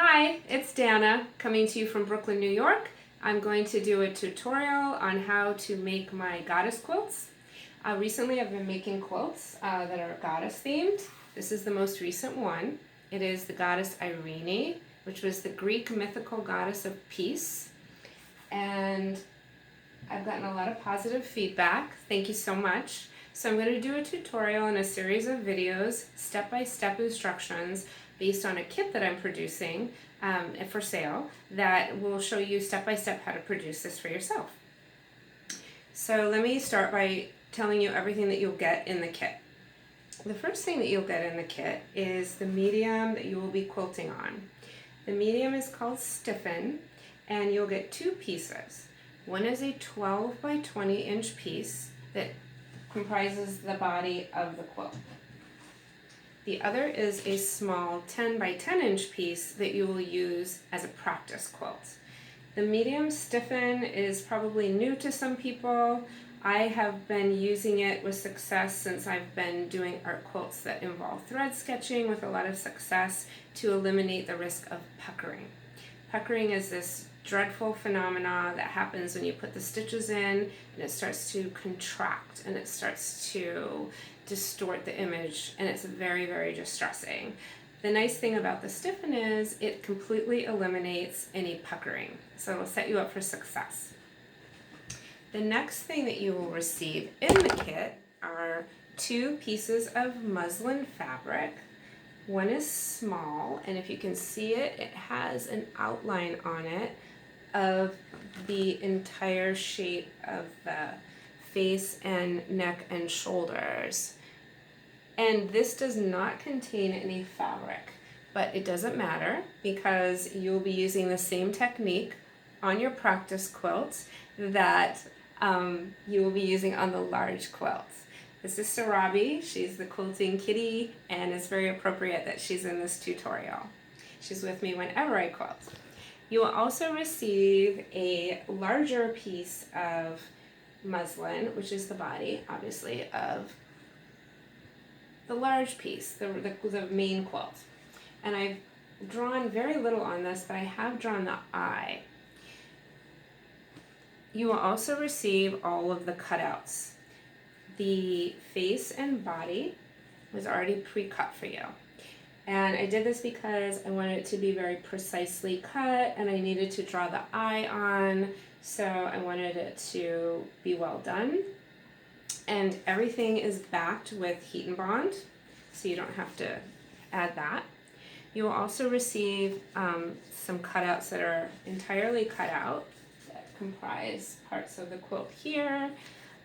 Hi, it's Dana coming to you from Brooklyn, New York. I'm going to do a tutorial on how to make my goddess quilts. Recently I've been making quilts that are goddess themed. This is the most recent one. It is the Goddess Irini, which was the Greek mythical goddess of peace. And I've gotten a lot of positive feedback. Thank you so much. So I'm going to do a tutorial and a series of videos, step-by-step instructions based on a kit that I'm producing for sale that will show you step-by-step how to produce this for yourself. So let me start by telling you everything that you'll get in the kit. The first thing that you'll get in the kit is the medium that you will be quilting on. The medium is called Stiffen, and you'll get two pieces. One is a 12 by 20 inch piece that comprises the body of the quilt. The other is a small 10 by 10 inch piece that you will use as a practice quilt. The medium Stiffen is probably new to some people. I have been using it with success since I've been doing art quilts that involve thread sketching with a lot of success to eliminate the risk of puckering. Puckering is this dreadful phenomena that happens when you put the stitches in and it starts to contract and it starts to distort the image, and it's very, very distressing. The nice thing about the Stiffen is it completely eliminates any puckering, so it'll set you up for success. The next thing that you will receive in the kit are two pieces of muslin fabric. One is small, and if you can see it, it has an outline on it of the entire shape of the face and neck and shoulders. And this does not contain any fabric, but it doesn't matter because you'll be using the same technique on your practice quilts that you will be using on the large quilts. This is Sarabi. She's the quilting kitty, and it's very appropriate that she's in this tutorial. She's with me whenever I quilt. You will also receive a larger piece of muslin, which is the body, obviously, of the large piece, the main quilt. And I've drawn very little on this, but I have drawn the eye. You will also receive all of the cutouts. The face and body was already pre-cut for you. And I did this because I wanted it to be very precisely cut and I needed to draw the eye on, so I wanted it to be well done. And everything is backed with heat and bond, so you don't have to add that. You will also receive some cutouts that are entirely cut out that comprise parts of the quilt here,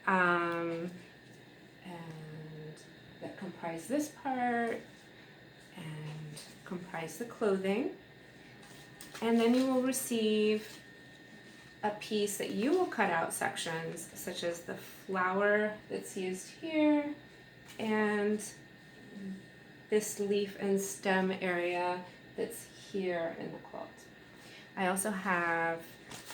and that comprise this part, and comprise the clothing. And then you will receive a piece that you will cut out sections, such as the flower that's used here and this leaf and stem area that's here in the quilt. I also have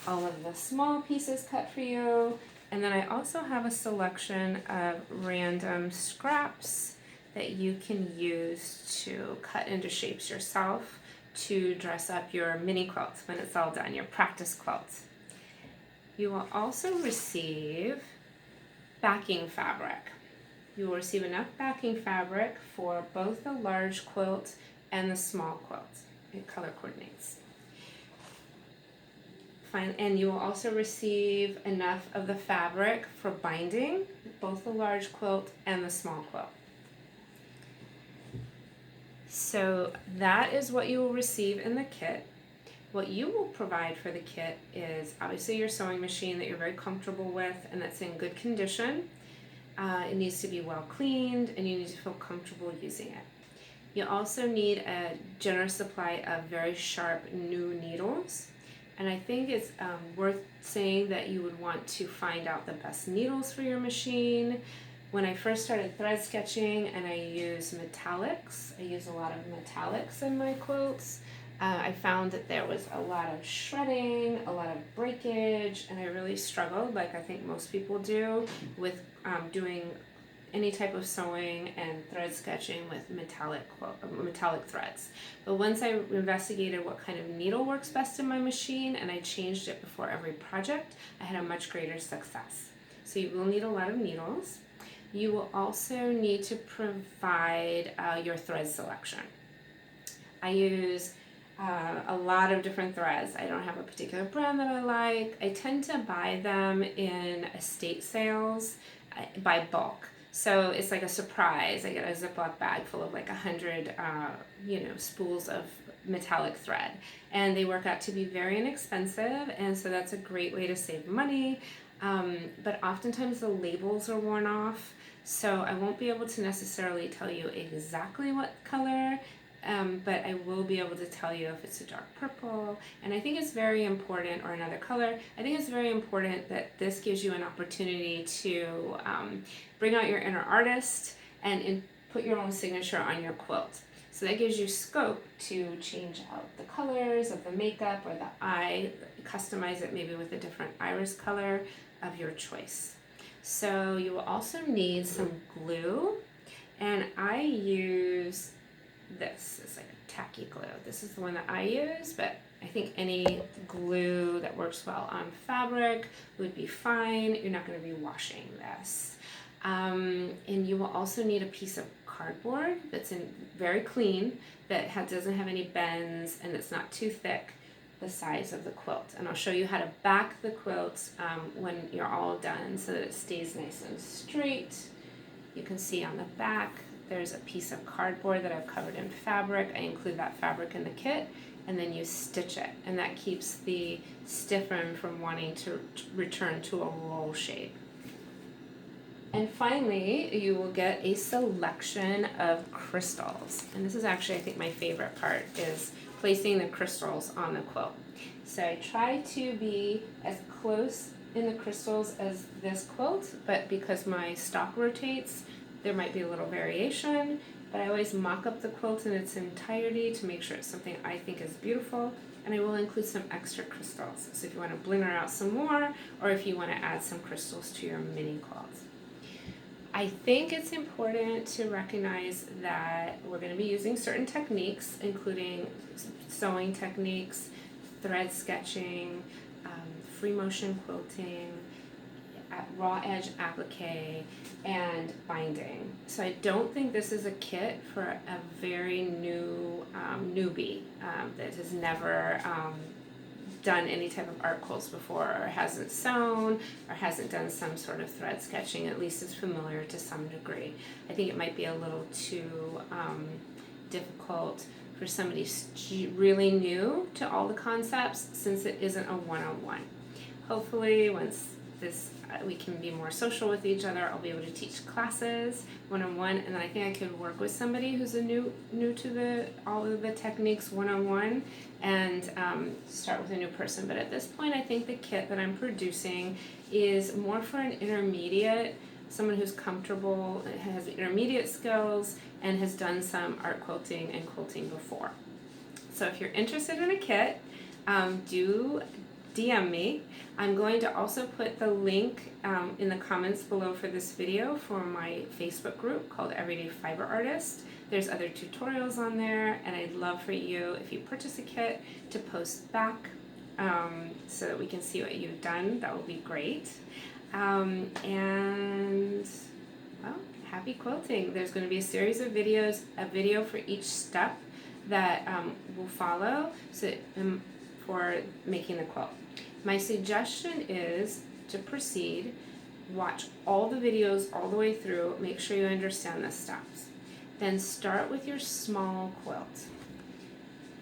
all of the small pieces cut for you, and then I also have a selection of random scraps that you can use to cut into shapes yourself to dress up your mini quilts when it's all done, your practice quilts. You will also receive backing fabric. You will receive enough backing fabric for both the large quilt and the small quilt. It color coordinates. And you will also receive enough of the fabric for binding both the large quilt and the small quilt. So that is what you will receive in the kit. What you will provide for the kit is obviously your sewing machine that you're very comfortable with and that's in good condition. It needs to be well cleaned and you need to feel comfortable using it. You also need a generous supply of very sharp new needles. And I think it's worth saying that you would want to find out the best needles for your machine. When I first started thread sketching and I use metallics, I use a lot of metallics in my quilts, I found that there was a lot of shredding, a lot of breakage, and I really struggled, like I think most people do, with doing any type of sewing and thread sketching with metallic threads. But once I investigated what kind of needle works best in my machine and I changed it before every project, I had a much greater success. So you will need a lot of needles. You will also need to provide your thread selection. I use a lot of different threads. I don't have a particular brand that I like. I tend to buy them in estate sales by bulk. So it's like a surprise. I get a Ziploc bag full of like 100, spools of metallic thread, and they work out to be very inexpensive, and so that's a great way to save money. But oftentimes the labels are worn off, so I won't be able to necessarily tell you exactly what color. But I will be able to tell you if it's a dark purple, and I think it's very important, or another color. I think it's very important that this gives you an opportunity to bring out your inner artist and put your own signature on your quilt. So that gives you scope to change out the colors of the makeup or the eye, customize it maybe with a different iris color of your choice. So you will also need some glue, and I use this. It's like a tacky glue. This is the one that I use, but I think any glue that works well on fabric would be fine. You're not going to be washing this. And you will also need a piece of cardboard that's very clean, that doesn't have any bends, and it's not too thick, the size of the quilt. And I'll show you how to back the quilt when you're all done so that it stays nice and straight. You can see on the back there's a piece of cardboard that I've covered in fabric. I include that fabric in the kit, and then you stitch it, and that keeps the stiff end from wanting to return to a roll shape. And finally, you will get a selection of crystals. And this is actually, I think, my favorite part, is placing the crystals on the quilt. So I try to be as close in the crystals as this quilt, but because my stock rotates, there might be a little variation, but I always mock up the quilt in its entirety to make sure it's something I think is beautiful, and I will include some extra crystals. So if you want to bling her out some more, or if you want to add some crystals to your mini quilt. I think it's important to recognize that we're going to be using certain techniques, including sewing techniques, thread sketching, free motion quilting, raw edge applique, and binding. So I don't think this is a kit for a very new newbie that has never done any type of art quilts before, or hasn't sewn, or hasn't done some sort of thread sketching, at least is familiar to some degree. I think it might be a little too difficult for somebody really new to all the concepts, since it isn't a one-on-one. Hopefully, once we can be more social with each other, I'll be able to teach classes one-on-one, and then I think I could work with somebody who's new to all of the techniques one-on-one, and start with a new person. But at this point, I think the kit that I'm producing is more for an intermediate, someone who's comfortable, has intermediate skills, and has done some art quilting and quilting before. So if you're interested in a kit, do DM me. I'm going to also put the link in the comments below for this video for my Facebook group called Everyday Fiber Artist. There's other tutorials on there, and I'd love for you, if you purchase a kit, to post back so that we can see what you've done. That would be great. And well, happy quilting. There's going to be a series of videos, a video for each step that will follow for making the quilt. My suggestion is to proceed, watch all the videos all the way through, make sure you understand the steps. Then start with your small quilt.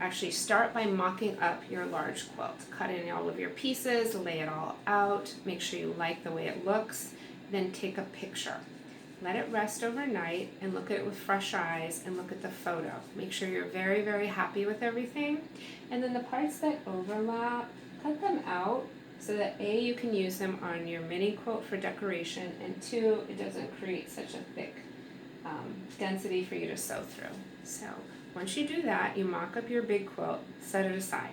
Actually, start by mocking up your large quilt. Cut in all of your pieces, lay it all out, make sure you like the way it looks, then take a picture. Let it rest overnight and look at it with fresh eyes and look at the photo. Make sure you're very, very happy with everything. And then the parts that overlap, cut them out so that A, you can use them on your mini quilt for decoration, and 2, it doesn't create such a thick density for you to sew through. So once you do that, you mock up your big quilt, set it aside.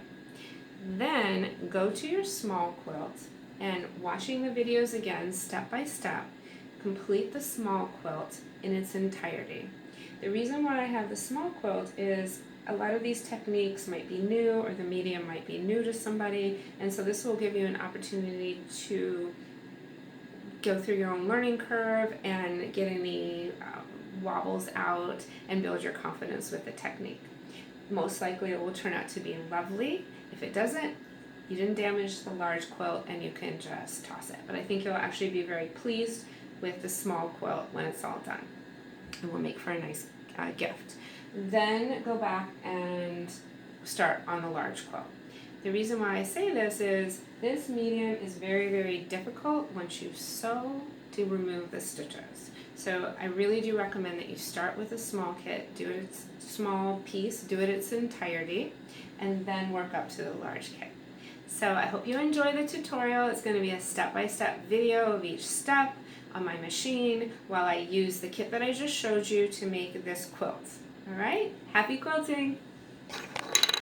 Then go to your small quilt, and watching the videos again step by step, complete the small quilt in its entirety. The reason why I have the small quilt is a lot of these techniques might be new, or the medium might be new to somebody, and so this will give you an opportunity to go through your own learning curve and get any wobbles out and build your confidence with the technique. Most likely it will turn out to be lovely. If it doesn't, you didn't damage the large quilt and you can just toss it. But I think you'll actually be very pleased with the small quilt when it's all done. It will make for a nice gift. Then go back and start on the large quilt. The reason why I say this is this medium is very, very difficult once you sew to remove the stitches. So I really do recommend that you start with a small kit, do it small piece, do it its entirety, and then work up to the large kit. So I hope you enjoy the tutorial. It's going to be a step-by-step video of each step on my machine while I use the kit that I just showed you to make this quilt. All right, happy quilting!